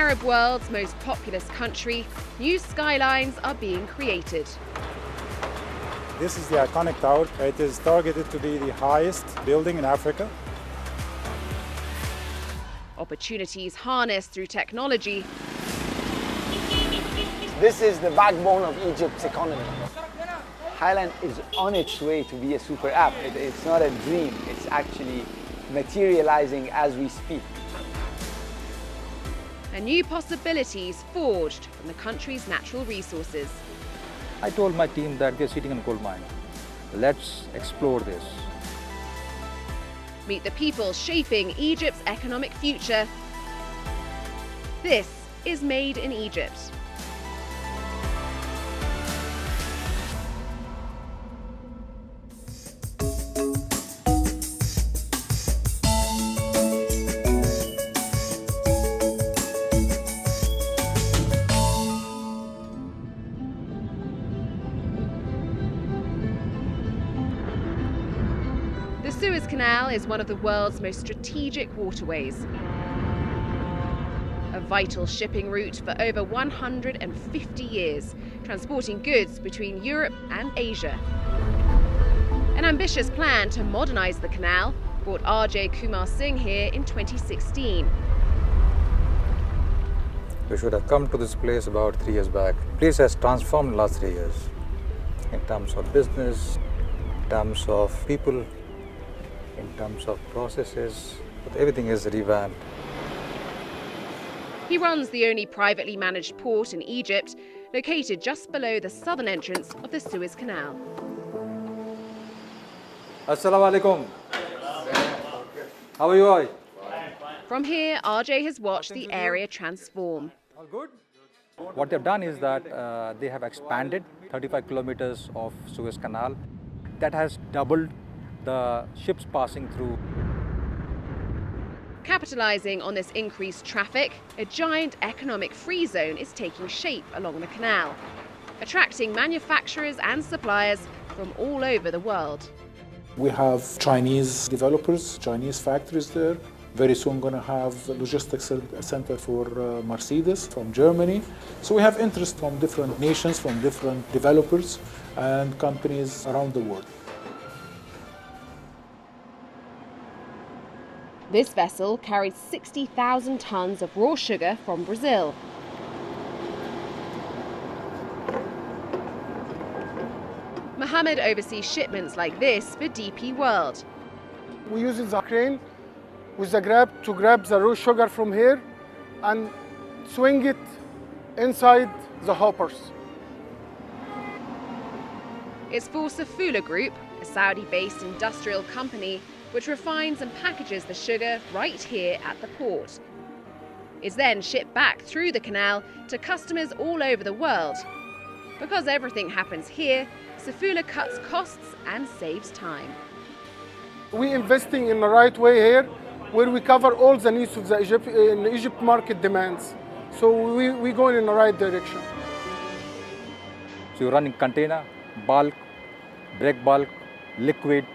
Arab world's most populous country, new skylines are being created. This is the iconic tower. It is targeted to be the highest building in Africa. Opportunities harnessed through technology. This is the backbone of Egypt's economy. Highland is on its way to be a super app. It's not a dream, it's actually materializing as we speak. And new possibilities forged from the country's natural resources. I told my team that we're sitting in a gold mine. Let's explore this. Meet the people shaping Egypt's economic future. This is Made in Egypt. The Suez Canal is one of the world's most strategic waterways. A vital shipping route for over 150 years, transporting goods between Europe and Asia. An ambitious plan to modernise the canal brought R.J. Kumar Singh here in 2016. We should have come to this place about 3 years back. The place has transformed in the last 3 years in terms of business, in terms of people, in terms of processes, but everything is revamped. He runs the only privately managed port in Egypt, located just below the southern entrance of the Suez Canal. Assalamu alaikum. How are you all? From here, RJ has watched the area transform. All good? What they've done is that they have expanded 35 kilometers of Suez Canal. That has doubled the ships passing through. Capitalising on this increased traffic, a giant economic free zone is taking shape along the canal, attracting manufacturers and suppliers from all over the world. We have Chinese developers, Chinese factories there. Very soon going to have a logistics center for Mercedes from Germany. So we have interest from different nations, from different developers and companies around the world. This vessel carried 60,000 tons of raw sugar from Brazil. Mohammed oversees shipments like this for DP World. We use the crane with the grab to grab the raw sugar from here and swing it inside the hoppers. It's for Safula Group, a Saudi-based industrial company which refines and packages the sugar right here at the port. It's then shipped back through the canal to customers all over the world. Because everything happens here, Safula cuts costs and saves time. We're investing in the right way here, where we cover all the needs of the Egypt market demands. So we're going in the right direction. So you're running container, bulk, break bulk, liquid,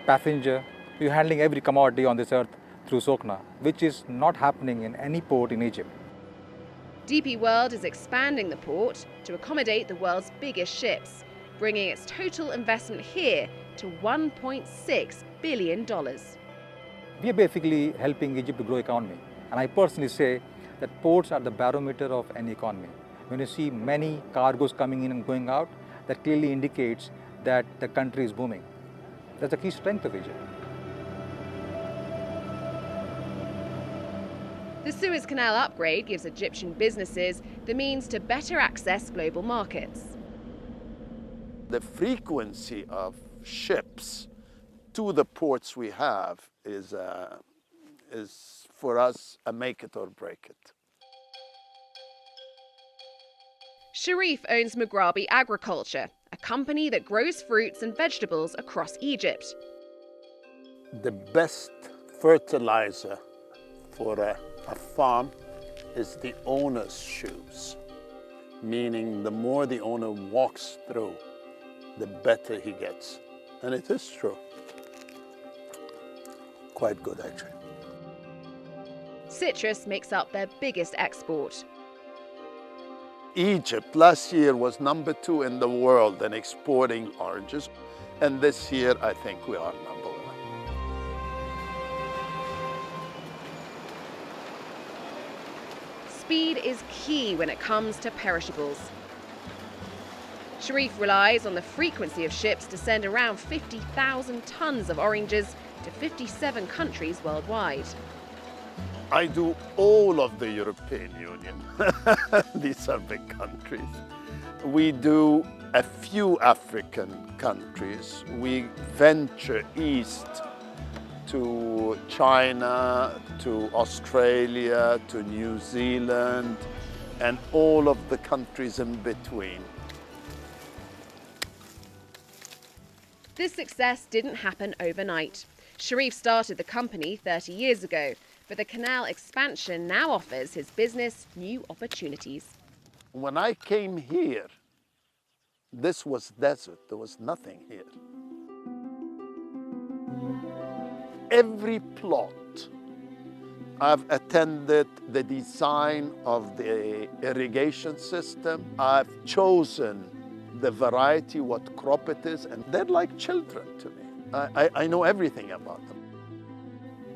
passenger. You're handling every commodity on this earth through Sokna, which is not happening in any port in Egypt. DP World is expanding the port to accommodate the world's biggest ships, bringing its total investment here to $1.6 billion. We are basically helping Egypt to grow economy. And I personally say that ports are the barometer of any economy. When you see many cargoes coming in and going out, that clearly indicates that the country is booming. That's a key strength of Egypt. The Suez Canal upgrade gives Egyptian businesses the means to better access global markets. The frequency of ships to the ports we have is for us a make it or break it. Sharif owns Mughrabi Agriculture, a company that grows fruits and vegetables across Egypt. The best fertilizer for a farm is the owner's shoes, meaning the more the owner walks through, the better he gets. And it is true. Quite good, actually. Citrus makes up their biggest export. Egypt last year was number 2 in the world in exporting oranges, and this year I think we are number 1. Speed is key when it comes to perishables. Sharif relies on the frequency of ships to send around 50,000 tons of oranges to 57 countries worldwide. I do all of the European Union. These are big countries. We do a few African countries. We venture east to China, to Australia, to New Zealand, and all of the countries in between. This success didn't happen overnight. Sharif started the company 30 years ago, but the canal expansion now offers his business new opportunities. When I came here, this was desert. There was nothing here. Every plot, I've attended the design of the irrigation system. I've chosen the variety, what crop it is, and they're like children to me. I know everything about them.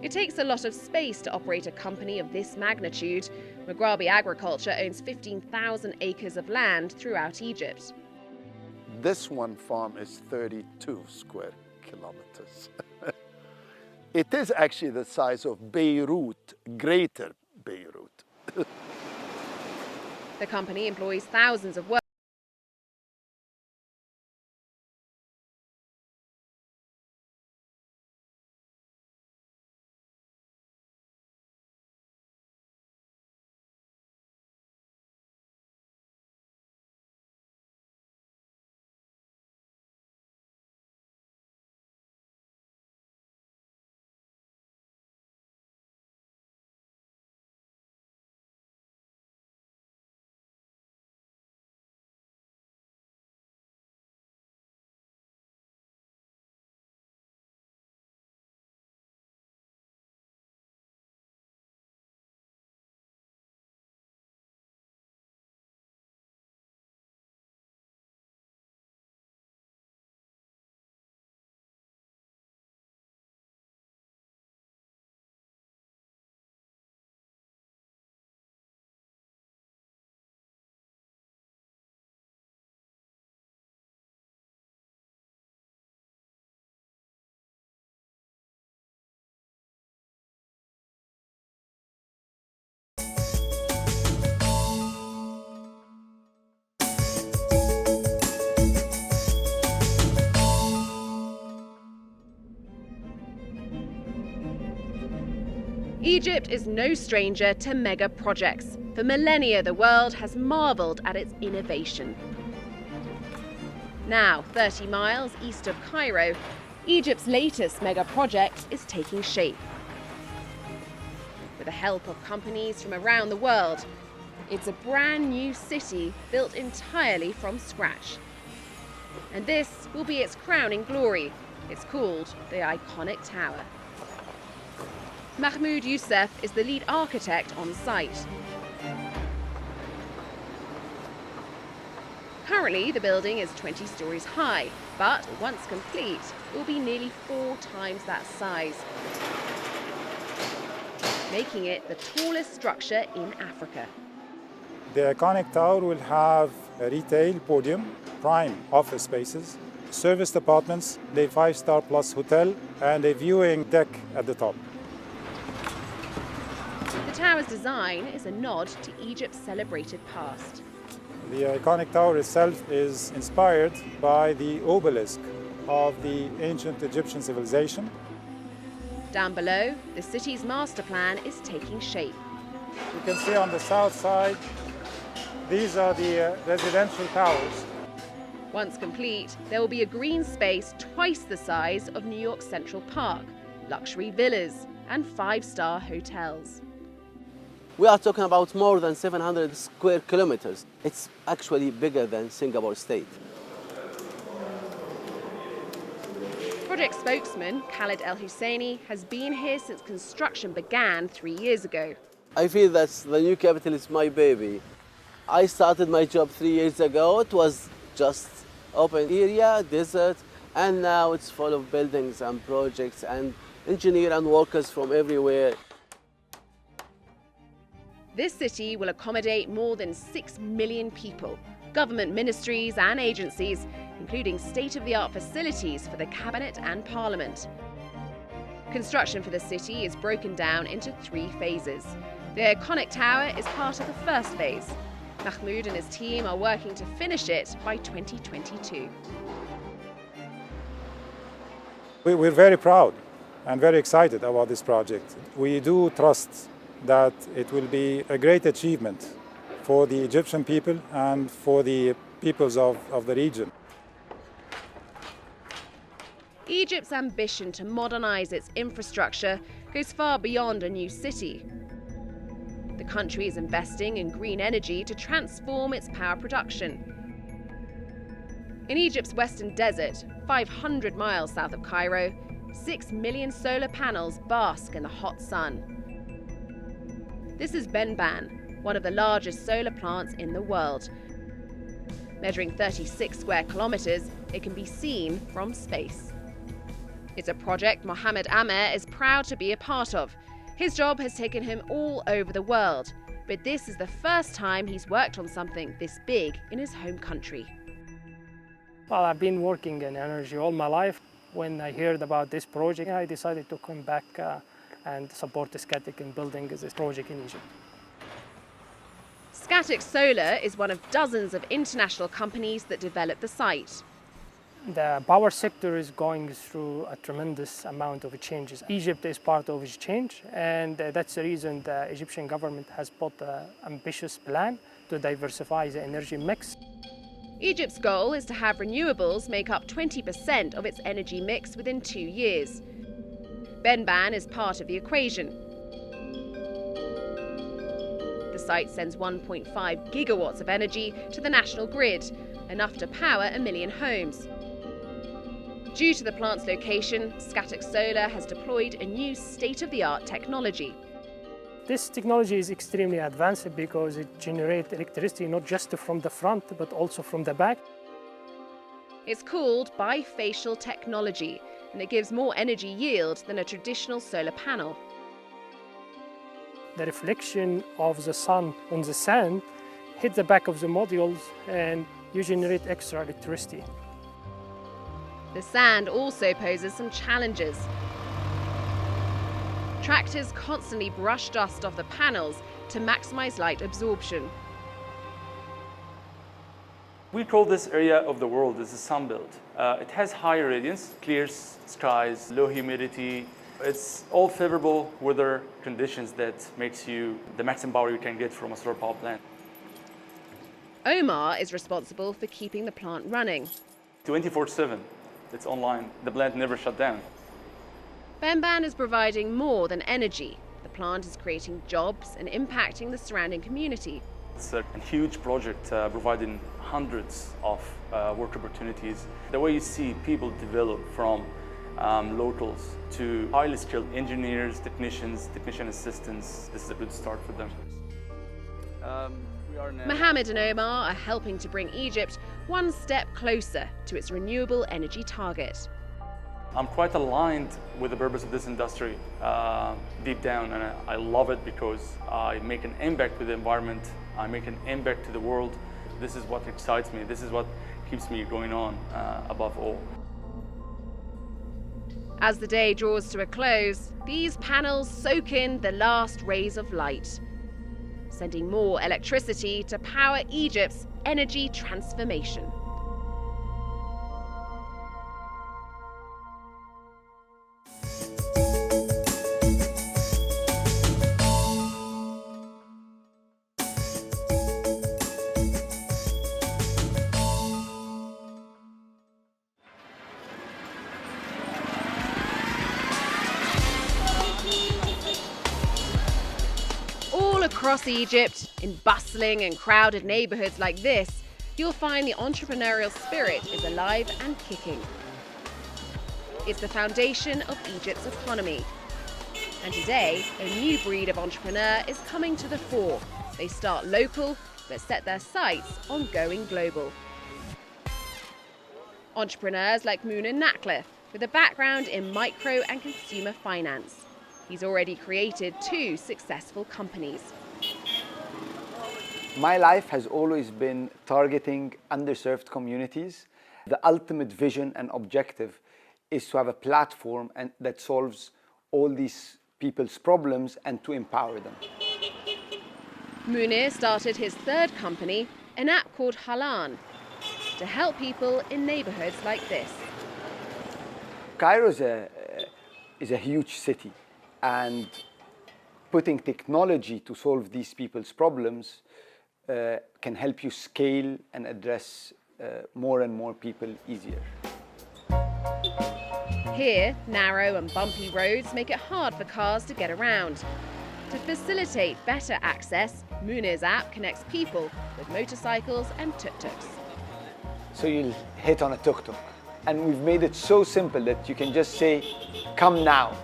It takes a lot of space to operate a company of this magnitude. Maghrabi Agriculture owns 15,000 acres of land throughout Egypt. This one farm is 32 square kilometers. It is actually the size of Beirut, greater Beirut. The company employs thousands of workers. Egypt is no stranger to mega projects. For millennia, the world has marveled at its innovation. Now, 30 miles east of Cairo, Egypt's latest mega project is taking shape. With the help of companies from around the world, it's a brand new city built entirely from scratch. And this will be its crowning glory. It's called the iconic tower. Mahmoud Youssef is the lead architect on site. Currently, the building is 20 stories high, but once complete, it will be nearly 4 times that size, making it the tallest structure in Africa. The iconic tower will have a retail podium, prime office spaces, service departments, a 5-star plus hotel, and a viewing deck at the top. The tower's design is a nod to Egypt's celebrated past. The iconic tower itself is inspired by the obelisk of the ancient Egyptian civilization. Down below, the city's master plan is taking shape. You can see on the south side, these are the residential towers. Once complete, there will be a green space twice the size of New York Central Park, luxury villas, and 5-star hotels. We are talking about more than 700 square kilometers. It's actually bigger than Singapore state. Project spokesman Khalid El Husseini has been here since construction began 3 years ago. I feel that the new capital is my baby. I started my job 3 years ago. It was just open area, desert, and now it's full of buildings and projects and engineers and workers from everywhere. This city will accommodate more than 6 million people, government ministries and agencies, including state-of-the-art facilities for the cabinet and parliament. Construction for the city is broken down into 3 phases. The iconic tower is part of the first phase. Mahmoud and his team are working to finish it by 2022. We're very proud and very excited about this project. We do trust that it will be a great achievement for the Egyptian people and for the peoples of the region. Egypt's ambition to modernize its infrastructure goes far beyond a new city. The country is investing in green energy to transform its power production. In Egypt's western desert, 500 miles south of Cairo, 6 million solar panels bask in the hot sun. This is Benban, one of the largest solar plants in the world. Measuring 36 square kilometers, it can be seen from space. It's a project Mohammed Amer is proud to be a part of. His job has taken him all over the world, but this is the first time he's worked on something this big in his home country. Well, I've been working in energy all my life. When I heard about this project, I decided to come back and support Scatic in building this project in Egypt. Scatic Solar is one of dozens of international companies that develop the site. The power sector is going through a tremendous amount of changes. Egypt is part of this change, and that's the reason the Egyptian government has put an ambitious plan to diversify the energy mix. Egypt's goal is to have renewables make up 20% of its energy mix within 2 years. Benban is part of the equation. The site sends 1.5 gigawatts of energy to the national grid, enough to power 1 million homes. Due to the plant's location, Scatic Solar has deployed a new state-of-the-art technology. This technology is extremely advanced because it generates electricity not just from the front but also from the back. It's called bifacial technology, and it gives more energy yield than a traditional solar panel. The reflection of the sun on the sand hits the back of the modules and you generate extra electricity. The sand also poses some challenges. Tractors constantly brush dust off the panels to maximize light absorption. We call this area of the world as the sun belt. It has high radiance, clear skies, low humidity. It's all favorable weather conditions that makes you the maximum power you can get from a solar power plant. Omar is responsible for keeping the plant running. 24/7, it's online. The plant never shut down. Benban is providing more than energy. The plant is creating jobs and impacting the surrounding community. It's a huge project providing hundreds of work opportunities. The way you see people develop from locals to highly skilled engineers, technician assistants, this is a good start for them. Mohammed and Omar are helping to bring Egypt one step closer to its renewable energy target. I'm quite aligned with the purpose of this industry deep down, and I love it because I make an impact with the environment, I make an impact to the world. This is what excites me, this is what keeps me going on above all. As the day draws to a close, these panels soak in the last rays of light, sending more electricity to power Egypt's energy transformation. Across Egypt, in bustling and crowded neighborhoods like this, you'll find the entrepreneurial spirit is alive and kicking. It's the foundation of Egypt's economy. And today, a new breed of entrepreneur is coming to the fore. They start local, but set their sights on going global. Entrepreneurs like Muna Nakla, with a background in micro and consumer finance. He's already created 2 successful companies. My life has always been targeting underserved communities. The ultimate vision and objective is to have a platform that solves all these people's problems and to empower them. Munir started his 3rd company, an app called Halan, to help people in neighborhoods like this. Cairo is a huge city, and putting technology to solve these people's problems can help you scale and address more and more people easier. Here, narrow and bumpy roads make it hard for cars to get around. To facilitate better access, Munir's app connects people with motorcycles and tuk-tuks. So you'll hit on a tuk-tuk, and we've made it so simple that you can just say, "Come now."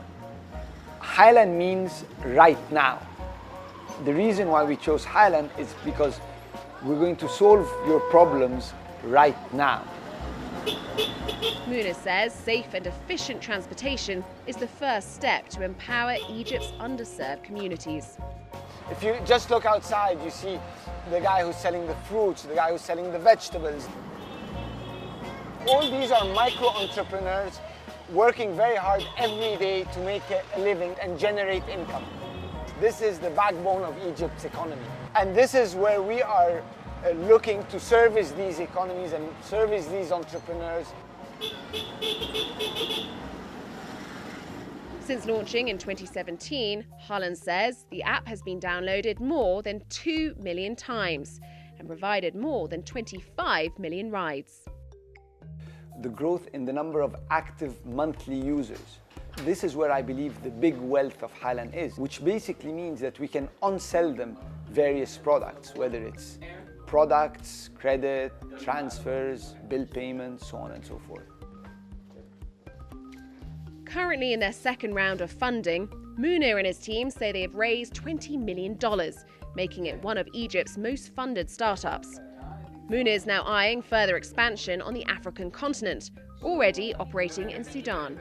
Highland means right now. The reason why we chose Highland is because we're going to solve your problems right now. Munir says safe and efficient transportation is the first step to empower Egypt's underserved communities. If you just look outside, you see the guy who's selling the fruits, the guy who's selling the vegetables. All these are micro-entrepreneurs working very hard every day to make a living and generate income. This is the backbone of Egypt's economy. And this is where we are looking to service these economies and service these entrepreneurs. Since launching in 2017, Holland says the app has been downloaded more than 2 million times and provided more than 25 million rides. The growth in the number of active monthly users. This is where I believe the big wealth of Highland is, which basically means that we can on-sell them various products, whether it's products, credit, transfers, bill payments, so on and so forth. Currently in their 2nd round of funding, Munir and his team say they have raised $20 million, making it one of Egypt's most funded startups. Munir is now eyeing further expansion on the African continent, already operating in Sudan.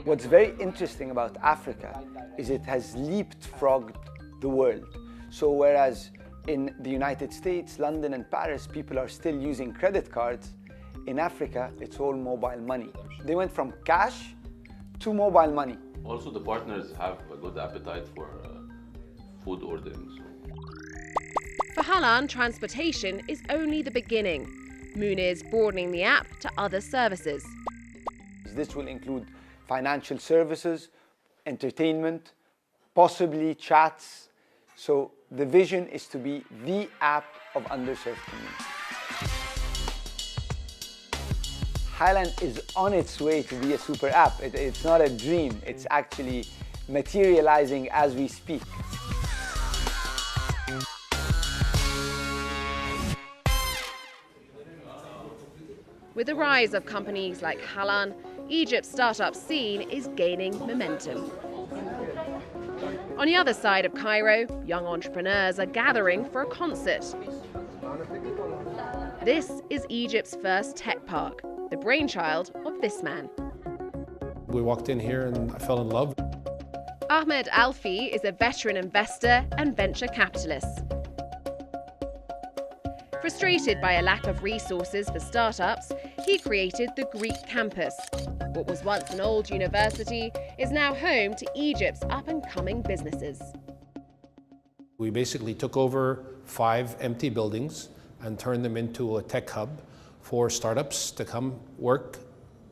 What's very interesting about Africa is it has leapfrogged the world. So whereas in the United States, London and Paris, people are still using credit cards, in Africa, it's all mobile money. They went from cash to mobile money. Also, the partners have a good appetite for food ordering. For Halan, transportation is only the beginning. Munir is broadening the app to other services. This will include financial services, entertainment, possibly chats. So the vision is to be the app of underserved communities. Highland is on its way to be a super app. It's not a dream, it's actually materializing as we speak. With the rise of companies like Halan, Egypt's startup scene is gaining momentum. On the other side of Cairo, young entrepreneurs are gathering for a concert. This is Egypt's first tech park, the brainchild of this man. We walked in here and I fell in love. Ahmed Alfi is a veteran investor and venture capitalist. Frustrated by a lack of resources for startups, he created the Greek campus. What was once an old university is now home to Egypt's up-and-coming businesses. We basically took over 5 empty buildings and turned them into a tech hub for startups to come work,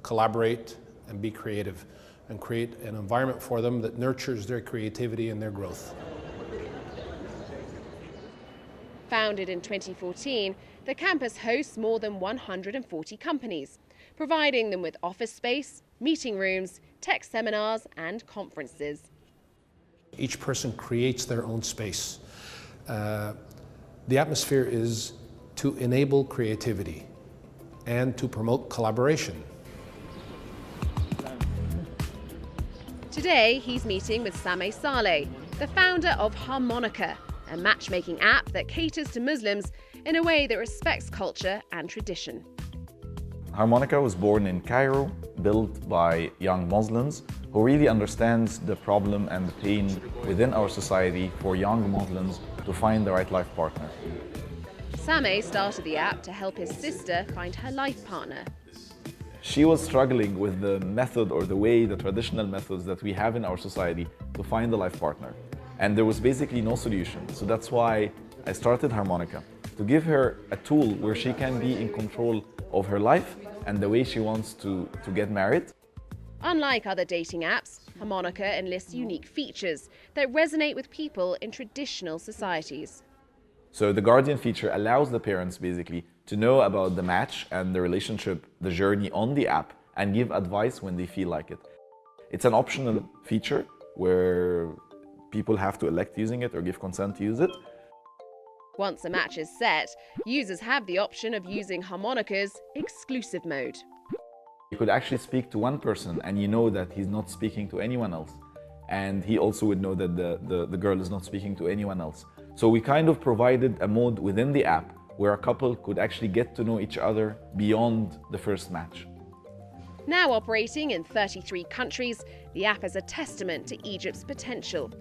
collaborate, and be creative, and create an environment for them that nurtures their creativity and their growth. Founded in 2014, the campus hosts more than 140 companies, providing them with office space, meeting rooms, tech seminars, and conferences. Each person creates their own space. The atmosphere is to enable creativity and to promote collaboration. Today, he's meeting with Sameh Saleh, the founder of Harmonica, a matchmaking app that caters to Muslims in a way that respects culture and tradition. Harmonica was born in Cairo, built by young Muslims who really understands the problem and the pain within our society for young Muslims to find the right life partner. Sameh started the app to help his sister find her life partner. She was struggling with the method or the way, the traditional methods that we have in our society to find a life partner. And there was basically no solution. So that's why I started Harmonica, to give her a tool where she can be in control of her life and the way she wants to get married. Unlike other dating apps, Harmonica enlists unique features that resonate with people in traditional societies. So the Guardian feature allows the parents basically to know about the match and the relationship, the journey on the app, and give advice when they feel like it. It's an optional feature where people have to elect using it or give consent to use it. Once a match is set, users have the option of using Harmonica's exclusive mode. You could actually speak to one person and you know that he's not speaking to anyone else. And he also would know that the girl is not speaking to anyone else. So we kind of provided a mode within the app where a couple could actually get to know each other beyond the first match. Now operating in 33 countries, the app is a testament to Egypt's potential.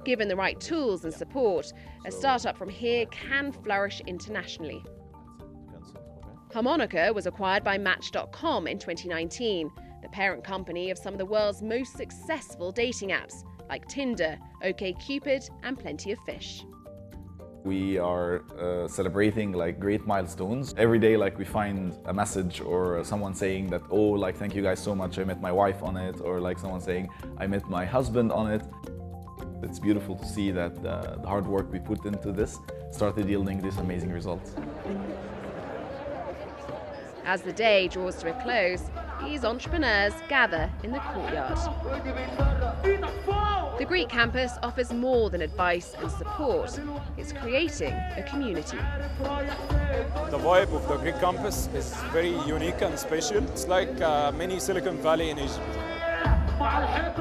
Given the right tools and support, a startup from here can flourish internationally. Harmonica was acquired by Match.com in 2019, the parent company of some of the world's most successful dating apps, like Tinder, OkCupid, and Plenty of Fish. We are celebrating like great milestones. Every day like we find a message or someone saying that, oh, like thank you guys so much, I met my wife on it, or like someone saying, I met my husband on it. It's beautiful to see that the hard work we put into this started yielding these amazing results. As the day draws to a close, these entrepreneurs gather in the courtyard. The Greek campus offers more than advice and support. It's creating a community. The vibe of the Greek campus is very unique and special. It's like a mini Silicon Valley in Egypt.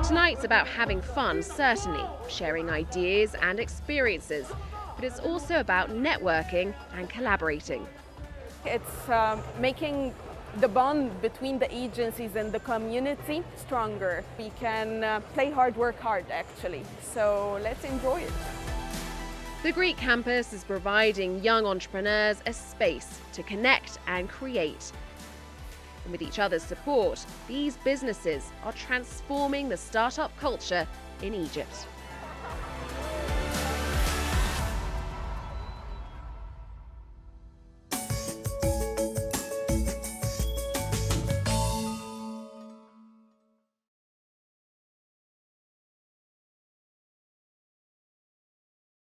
Tonight's about having fun, certainly, sharing ideas and experiences, but it's also about networking and collaborating. It's making the bond between the agencies and the community stronger. We can play hard, work hard, actually. So let's enjoy it. The Greek campus is providing young entrepreneurs a space to connect and create. And with each other's support, these businesses are transforming the startup culture in Egypt.